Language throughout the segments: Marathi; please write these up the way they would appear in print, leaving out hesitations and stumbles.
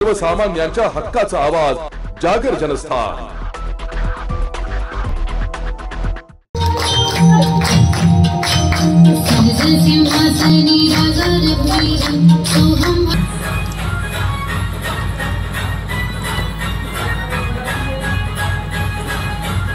सर्वसामान्यांच्या हक्काचा आवाज जागर जनस्थान।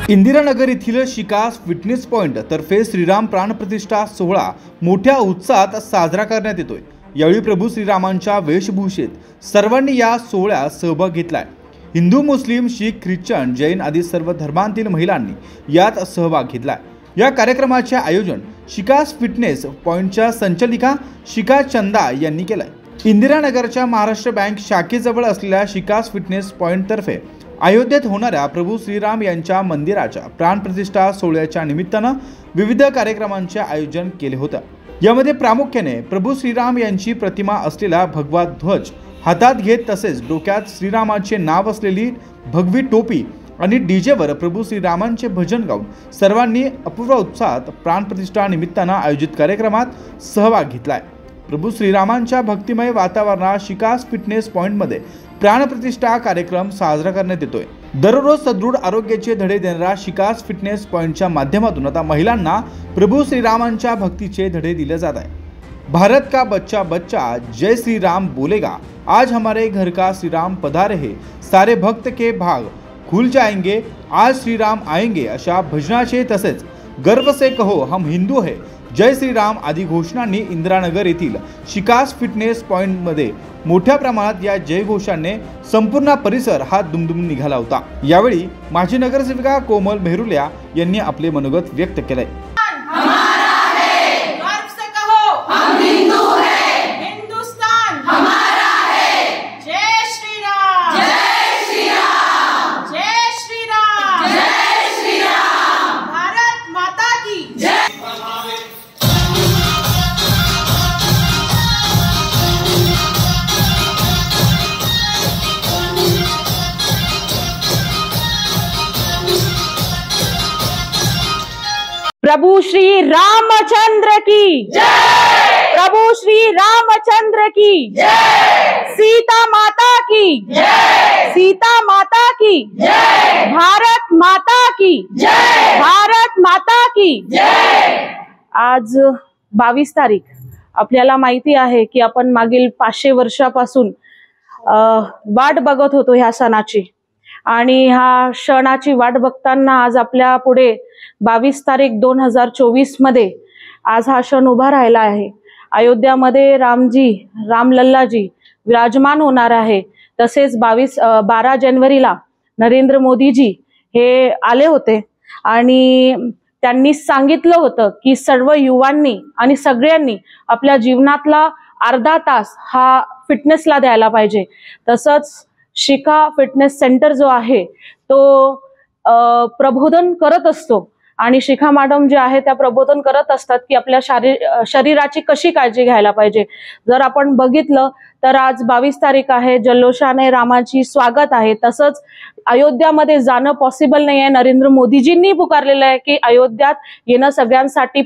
इंदिरानगर येथील शिकास फिटनेस पॉइंट तर्फे श्रीराम प्राणप्रतिष्ठा सोहळा मोठ्या उत्साहात साजरा करण्यात येतोय। यावेळी प्रभू श्रीरामांच्या वेशभूषेत सर्वांनी या सोहळ्यात सहभाग घेतलाय। हिंदू, मुस्लिम, शीख, ख्रिश्चन, जैन आदी सर्व धर्मांतील महिलांनी यात सहभाग घेतलाय। या कार्यक्रमाचे आयोजन शिकास फिटनेस पॉइंटच्या संचालिका शिखा चंदा यांनी केलंय। इंदिरानगरच्या महाराष्ट्र बँक शाखेजवळ असलेल्या शिकास फिटनेस पॉइंट तर्फे अयोध्येत होणाऱ्या प्रभू श्रीराम यांच्या मंदिराच्या प्राणप्रतिष्ठा सोहळ्याच्या निमित्तानं विविध कार्यक्रमांचे आयोजन केले होते। यामध्ये प्रामुख्याने प्रभू श्रीराम यांची प्रतिमा असलेला भगवा ध्वज हातात घेत तसेच डोक्यात श्रीरामाचे नाव असलेली भगवी टोपी आणि डीजेवर प्रभू श्रीरामांचे भजन गाऊन सर्वांनी अपूर्व उत्साहात प्राणप्रतिष्ठा निमित्तानं आयोजित कार्यक्रमात सहभाग घेतलाय। प्रभू श्रीरामांच्या भक्तिमय वातावरणात शिकास फिटनेस पॉइंटमध्ये प्राणप्रतिष्ठा कार्यक्रम साजरा करण्यात येतोय। दररोज सदृढ आरोग्याचे धडे देणारा शिकास फिटनेस पॉइंटच्या माध्यमातून आता महिलांना प्रभू श्रीरामांच्या भक्तीचे धडे दिले जात आहे। भारत का बच्चा बच्चा जय श्री राम बोलेगा, आज हमारे घर का श्रीराम पधारे है, सारे भक्त के भाग खुल जाएंगे, आज श्रीराम आएंगे अशा भजनाचे तसेच गर्व से कहो हम हिंदू है, जय श्रीराम आदी घोषणांनी इंदिरानगर येथील शिकास फिटनेस पॉइंटमध्ये मोठ्या प्रमाणात या जयघोषाने संपूर्ण परिसर हा दुमदुम निघाला होता। यावेळी माजी नगरसेविका कोमल मेहरुलिया यांनी आपले मनोगत व्यक्त केले। प्रभु श्री रामचंद्र की जय, प्रभु श्री रामचंद्र की जय, सीता माता की जय, सीता माता की जय, भारत माता की जय, भारत माता की जय। आज 22 तारीख आपल्याला माहिती आहे की आपण मागील 500 वर्षापासून वाट बघत होतो ह्या सणाची आणि ह्या क्षणाची वाट बघताना आज आपल्या पुढे 22 तारीख 2024 मध्ये आज हा क्षण उभा राहिला आहे। अयोध्यामध्ये रामलल्लाजी विराजमान होणार आहे। तसेच 12 जानेवारीला नरेंद्र मोदीजी हे आले होते आणि त्यांनी सांगितलं होतं की सर्व युवांनी आणि सगळ्यांनी आपल्या जीवनातला अर्धा तास हा फिटनेसला द्यायला पाहिजे। तसंच शिखा फिटनेस सेंटर जो आहे तो प्रबोधन करत असतो आणि शिखा मॅडम जे आहे त्या प्रबोधन करत असतात की आपल्या शरीराची कशी काळजी घ्यायला पाहिजे। जर आपण बघितलं तर आज 22 तारीख आहे, जल्लोषाने रामाची स्वागत आहे। तसंच अयोध्यामध्ये जाणं पॉसिबल नाही आहे। नरेंद्र मोदीजींनी पुकारलेलं आहे की अयोध्यात येणं सगळ्यांसाठी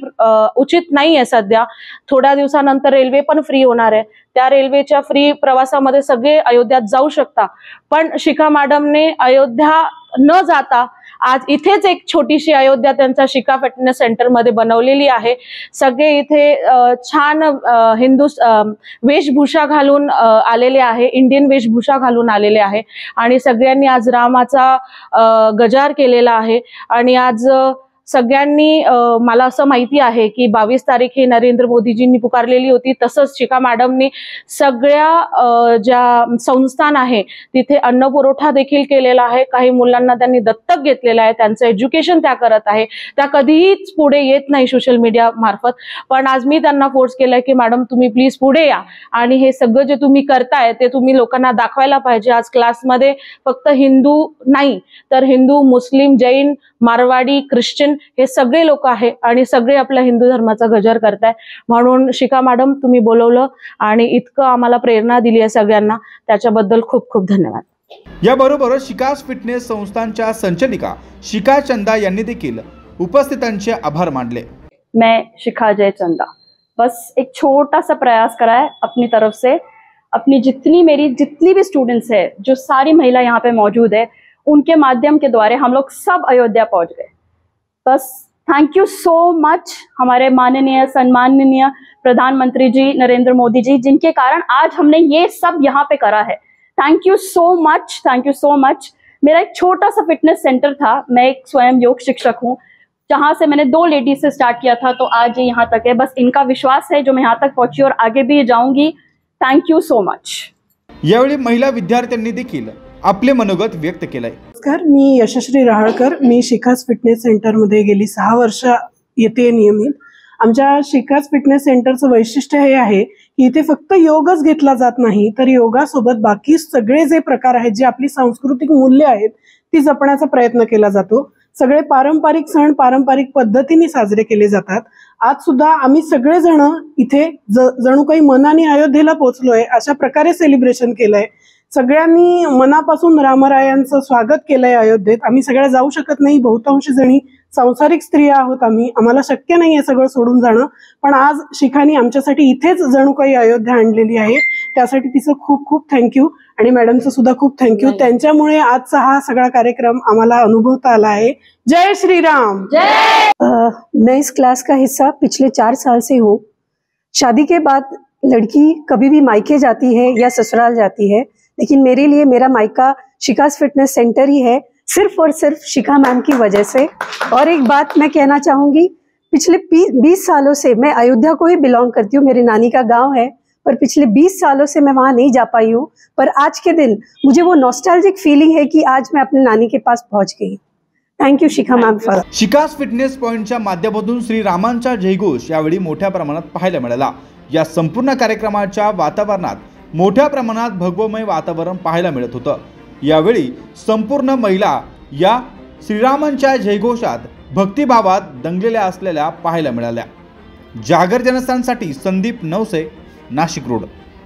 उचित नाही आहे। सध्या थोड्या दिवसानंतर रेल्वे पण फ्री होणार आहे, त्या रेल्वेच्या फ्री प्रवासामध्ये सगळे अयोध्यात जाऊ शकता। पण शिखा मॅडमने अयोध्या न जाता आज इथेच एक छोटीशी अयोध्या त्यांचा शिखा फिटनेस सेंटर मध्ये बनवलेली आहे। सगळे इथे छान हिंदू वेशभूषा घालून आलेले आहे, इंडियन वेशभूषा घालून आलेले आहे आणि सगळ्यांनी आज रामाचा गजार केलेला आहे। आणि आज सगळ्यांनी मला असं माहिती आहे की 22 तारीख ही नरेंद्र मोदीजींनी पुकारलेली होती। तसंच शिखा मॅडमनी सगळ्या ज्या संस्थान आहे तिथे अन्न पुरवठा देखील केलेला आहे। काही मुलांना त्यांनी दत्तक घेतलेलं आहे, त्यांचं एज्युकेशन त्या करत आहे। त्या कधीच पुढे येत नाही सोशल मीडिया मार्फत, पण आज मी त्यांना फोर्स केलाय की मॅडम तुम्ही प्लीज पुढे या आणि हे सगळं जे तुम्ही करताय ते तुम्ही लोकांना दाखवायला पाहिजे। आज क्लासमध्ये फक्त हिंदू नाही तर हिंदू, मुस्लिम, जैन, मारवाडी, ख्रिश्चन हे सगळे लोक आहे आणि सगळे आपल्या हिंदू धर्माचा गजर करताय। म्हणून शिखा मॅडम तुम्ही बोलवलं आणि इतकं आम्हाला प्रेरणा दिली आहे सगळ्यांना, त्याच्याबद्दल खूप खूप धन्यवाद। याबरोबर शिकास फिटनेस संस्थांच्या संचालिका शिखा चंदा यांनी देखील उपस्थितांचे आभार मानले। मैं शिखा जय चंदा बस एक छोटा सा प्रयास करा है अपनी तरफ से अपनी मेरी जितनी भी स्टूडेंट्स है, जो सारी महिला यहाँ पे मौजूद है, उनके माध्यम के द्वारा हम लोग सब अयोध्या पहुँच गए। बस थैंक यू सो मच हमारे माननीय सम्माननीय प्रधानमंत्री जी नरेंद्र मोदी जी, जिनके कारण आज हमने ये सब यहाँ पे करा है। Thank you so much, thank you so much. मेरा एक छोटा सा फिटनेस सेंटर था, मैं एक स्वयं योग शिक्षक हूँ, जहाँ से मैंने 2 लेडीज से स्टार्ट किया था, तो आज ये यहाँ तक है। बस इनका विश्वास है जो मैं यहाँ तक पहुंची और आगे भी जाऊंगी। Thank you so much. यावेळी महिला विद्यार्थ्यांनी देखील आपले मनोगत व्यक्त केलंय। नमस्कार, मी यशश्री राहळकर, मी शिखास फिटनेस सेंटरमध्ये गेली 6 वर्ष येते नियमित। आमच्या शिखास फिटनेस सेंटरचं वैशिष्ट्य हे आहे की इथे फक्त योगच घेतला जात नाही, तर योगासोबत बाकी सगळे जे प्रकार आहेत, जे आपली सांस्कृतिक मूल्य आहेत, ती जपण्याचा प्रयत्न केला जातो। सगळे पारंपरिक सण पारंपरिक पद्धतीने साजरे केले जातात। आज सुद्धा आम्ही सगळे जण इथे जणू काही मनाने अयोध्येला पोहोचलोय अशा प्रकारे सेलिब्रेशन केलंय। सगळ्यांनी मनापासून रामरायांचं स्वागत केलंय अयोध्येत। आम्ही सगळ्या जाऊ शकत नाही, बहुतांश जणी सांसारिक स्त्रिया आहोत, आम्हाला शक्य नाही हे सगळं सोडून जाणं, पण आज शिखानी आमच्यासाठी इथेच जणू काही अयोध्या आणलेली आहे। त्यासाठी तिचं खूप खूप थँक्यू आणि मॅडमचं सुद्धा खूप थँक्यू। त्यांच्यामुळे आजचा हा सगळा कार्यक्रम आम्हाला अनुभवता आला आहे। जय श्री राम। मैं इस क्लास का हिस्सा पिछले 4 साल से हूँ। शादी के बाद लड़की कभी भी मायके जाती है या ससुराल जाती है, लेकिन मेरे लिए मेरा मायका शिखास फिटनेस सेंटर ही है, सिर्फ और सिर्फ शिखा मैम की वजह से। और एक बात मैं कहना चाहूँगी, पिछले 20 सालों से मैं अयोध्या को ही बिलोंग करती हूँ, मेरी नानी का गांव है, पर पिछले 20 सालों से मैं वहाँ नहीं जा पाई हूँ। पर आज के दिन मुझे वो नॉस्टैल्जिक फीलिंग है कि आज मैं अपने नानी के पास पहुँच गई। Thank you Shikha ma'am for. शिखास fitness पॉइंटच्या माध्यमातून श्रीरामांचा जयघोष यावेळी मोठ्या प्रमाणात पाहायला मिळाला। या संपूर्ण कार्यक्रमाच्या वातावरणात मोठ्या प्रमाणात भगवमय वातावरण पाहायला मिळत होतं। यावेळी संपूर्ण महिला या श्रीरामांच्या जयघोषात भक्तिभावात दंगलेल्या असलेल्या पाहायला मिळाल्या। जागर जनस्थानसाठी संदीप नवसे, नाशिक रोड।